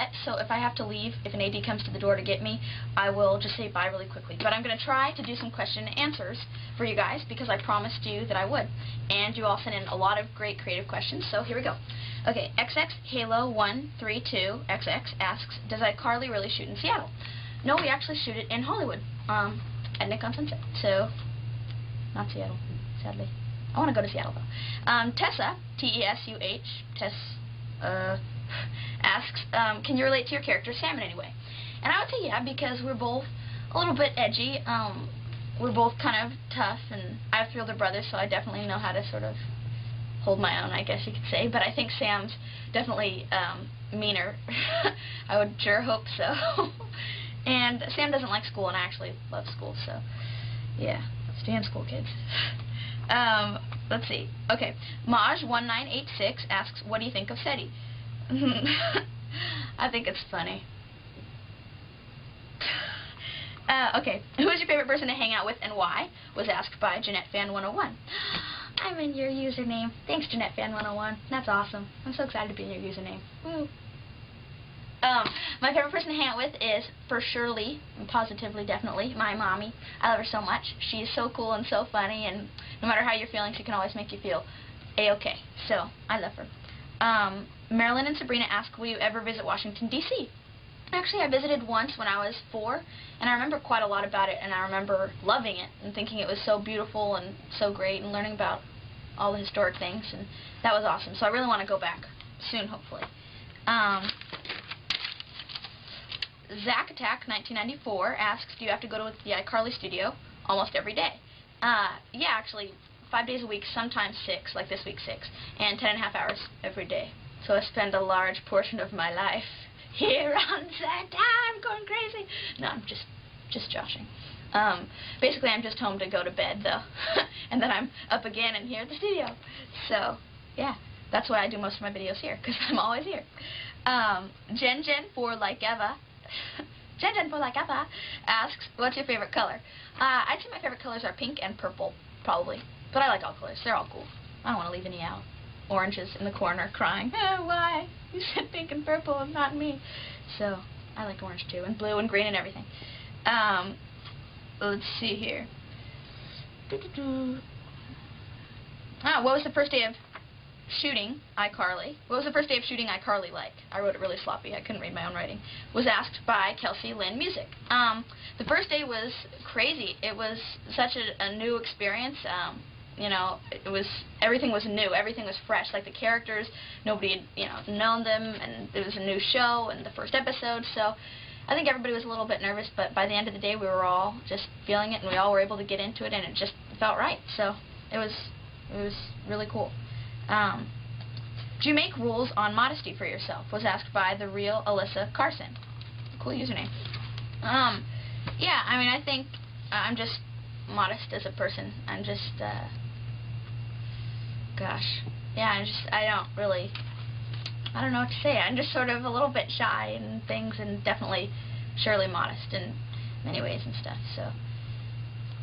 set, so if I have to leave, if an AD comes to the door to get me, I will just say bye really quickly. But I'm going to try to do some question and answers for you guys because I promised you that I would. And you all sent in a lot of great creative questions, so here we go. Okay, XX Halo 132 XX asks, does iCarly really shoot in Seattle? No, we actually shoot it in Hollywood, at Nick on Sunset, so not Seattle, sadly. I want to go to Seattle, though. Tessa, T-E-S-U-H, Tess, asks, can you relate to your character Sam in any way? And I would say yeah, because we're both a little bit edgy. We're both kind of tough, and I have 3 older brothers, so I definitely know how to sort of hold my own, I guess you could say. But I think Sam's definitely meaner. I would sure hope so. And Sam doesn't like school, and I actually love school, so yeah, stay in school, kids. Let's see. Okay, Maj1986 asks, what do you think of SETI? I think it's funny. Okay, who is your favorite person to hang out with and why? Was asked by JennetteFan101. I'm in your username. Thanks, JennetteFan101. That's awesome. I'm so excited to be in your username. Woo. My favorite person to hang out with is, for surely, positively, definitely, my mommy. I love her so much. She's so cool and so funny, and no matter how you're feeling, she can always make you feel A-okay. So, I love her. Marilyn and Sabrina ask, will you ever visit Washington, D.C.? Actually, I visited once when I was 4, and I remember quite a lot about it, and I remember loving it and thinking it was so beautiful and so great and learning about all the historic things, and that was awesome. So I really want to go back soon, hopefully. Zack Attack 1994 asks, do you have to go to the iCarly studio almost every day? Yeah, actually, 5 days a week, sometimes 6, like this week 6, and 10.5 hours every day. So I spend a large portion of my life here on set. I'm going crazy. No, I'm just joshing. Basically, I'm just home to go to bed, though, and then I'm up again and here at the studio. So, yeah, that's why I do most of my videos here, because I'm always here. Jen for Like Eva. Jen for Like Eva asks, what's your favorite color? I'd say my favorite colors are pink and purple, probably. But I like all colors. They're all cool. I don't want to leave any out. Oranges in the corner crying, oh, why? You said pink and purple and not me. So, I like orange too, and blue and green and everything. Let's see here. What was the first day of shooting iCarly? What was the first day of shooting iCarly like? I wrote it really sloppy. I couldn't read my own writing. Was asked by Kelsey Lynn Music. The first day was crazy. It was such a new experience. You know, everything was new. Everything was fresh. Like the characters, nobody had, known them, and it was a new show and the first episode. So I think everybody was a little bit nervous, but by the end of the day, we were all just feeling it, and we all were able to get into it, and it just felt right. So it was really cool. Do you make rules on modesty for yourself? Was asked by the real Alyssa Carson. Cool username. Yeah, I mean, I think I'm just modest as a person. I'm just, gosh, yeah, I don't know what to say. I'm just sort of a little bit shy and things, and definitely, surely modest in many ways and stuff. So,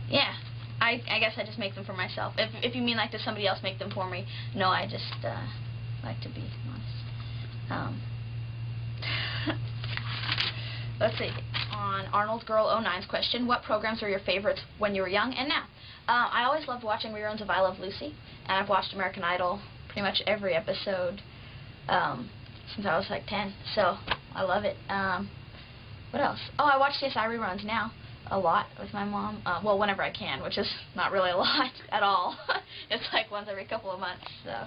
yeah, I guess I just make them for myself. If you mean like does somebody else make them for me? No, I just like to be modest. Let's see. On Arnold Girl 09's question, what programs were your favorites when you were young and now? I always loved watching reruns of I Love Lucy, and I've watched American Idol pretty much every episode since I was like 10, so I love it. What else? Oh, I watch CSI reruns now a lot with my mom. Well, whenever I can, which is not really a lot at all. It's like once every couple of months, so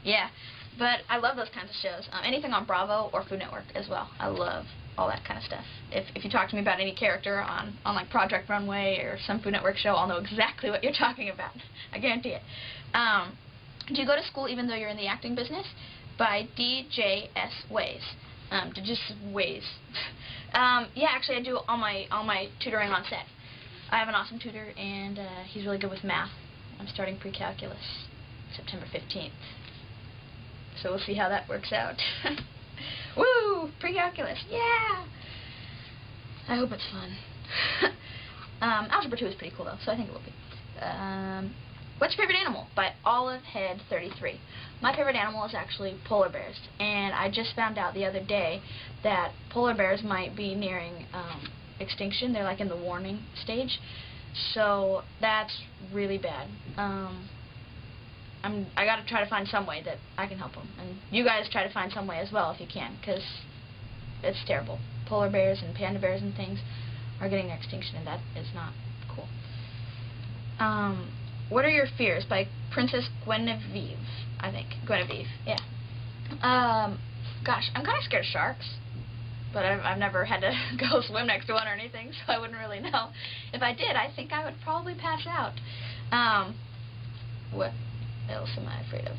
yeah. But I love those kinds of shows. Anything on Bravo or Food Network as well. I love all that kind of stuff. If you talk to me about any character on like Project Runway or some Food Network show, I'll know exactly what you're talking about. I guarantee it. Do you go to school even though you're in the acting business? By DJS Ways. Just Ways. Yeah, actually I do all my tutoring on set. I have an awesome tutor, and he's really good with math. I'm starting pre-calculus September 15th. So we'll see how that works out. Woo! Pre-calculus. Yeah! I hope it's fun. Algebra 2 is pretty cool though, so I think it will be. What's Your Favorite Animal? By Olivehead33. My favorite animal is actually polar bears, and I just found out the other day that polar bears might be nearing extinction. They're like in the warning stage, so that's really bad. I got to try to find some way that I can help them, and you guys try to find some way as well if you can, because it's terrible. Polar bears and panda bears and things are getting extinction, and that is not cool. What Are Your Fears? By Princess Guinevere, I think. Guinevere, yeah. Gosh, I'm kind of scared of sharks, but I've never had to go swim next to one or anything, so I wouldn't really know. If I did, I think I would probably pass out. What else am I afraid of?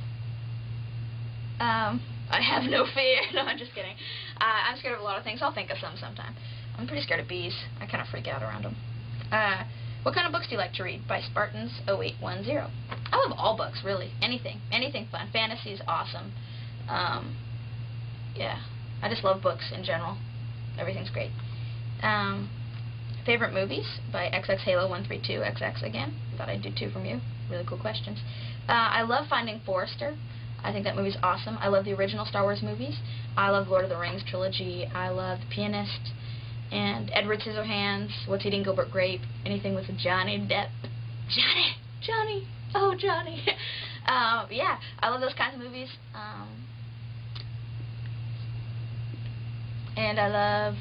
I have no fear. No, I'm just kidding. I'm scared of a lot of things. I'll think of some sometime. I'm pretty scared of bees. I kind of freak out around them. What kind of books do you like to read? By Spartans0810. I love all books, really. Anything fun. Fantasy is awesome. Yeah, I just love books in general. Everything's great. Favorite movies? By XXHalo132. XX again. Thought I'd do 2 from you. Really cool questions. I love Finding Forrester. I think that movie's awesome. I love the original Star Wars movies. I love Lord of the Rings trilogy. I love The Pianist and Edward Scissorhands, What's Eating Gilbert Grape, anything with Johnny Depp. Johnny, oh Johnny. Yeah, I love those kinds of movies. And I love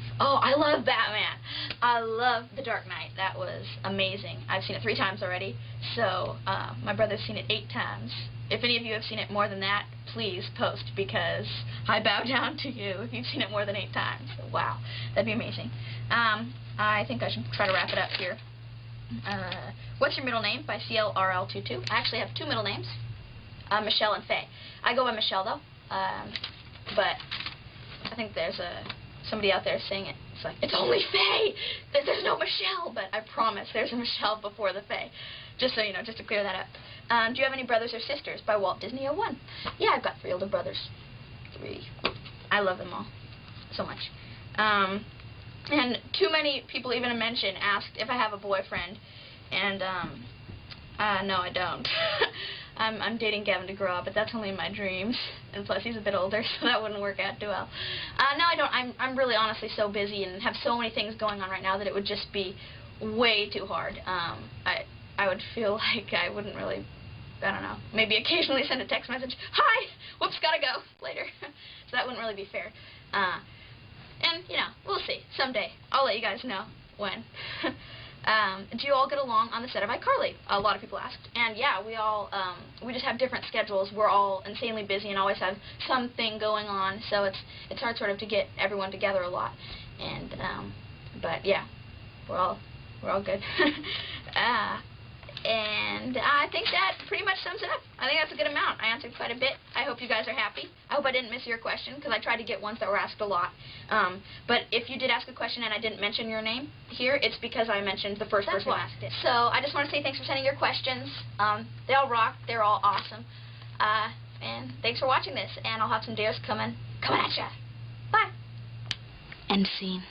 Batman. I love The Dark Knight. That was amazing. I've seen it 3 times already. So my brother's seen it 8 times. If any of you have seen it more than that, please post, because I bow down to you if you've seen it more than 8 times. Wow, that'd be amazing. I think I should try to wrap it up here. What's Your Middle Name? By CLRL22. I actually have 2 middle names, Michelle and Faye. I go by Michelle though, but I think there's somebody out there saying it. It's like, it's only Faye! There's no Michelle! But I promise there's a Michelle before the Faye. Just so you know, just to clear that up. Do you have any brothers or sisters? By Walt Disney 01. Yeah, I've got 3 older brothers. 3. I love them all so much. And too many people even asked if I have a boyfriend. And, no, I don't. I'm dating Gavin DeGraw, but that's only in my dreams. And plus, he's a bit older, so that wouldn't work out too well. No, I don't. I'm really honestly so busy and have so many things going on right now that it would just be way too hard. I would feel like I wouldn't really, I don't know, maybe occasionally send a text message, hi, whoops, gotta go, later. So that wouldn't really be fair. And, you know, we'll see, someday. I'll let you guys know when. Do you all get along on the set of iCarly? A lot of people asked. And yeah, we just have different schedules. We're all insanely busy and always have something going on, so it's hard sort of to get everyone together a lot. And, but yeah, we're all good. And I think that pretty much sums it up. I think that's a good amount. I answered quite a bit. I hope you guys are happy. I hope I didn't miss your question, because I tried to get ones that were asked a lot. But if you did ask a question and I didn't mention your name here, it's because I mentioned the first person who asked it. So I just want to say thanks for sending your questions. They all rock. They're all awesome. And thanks for watching this. And I'll have some dares coming at ya. Bye. End scene.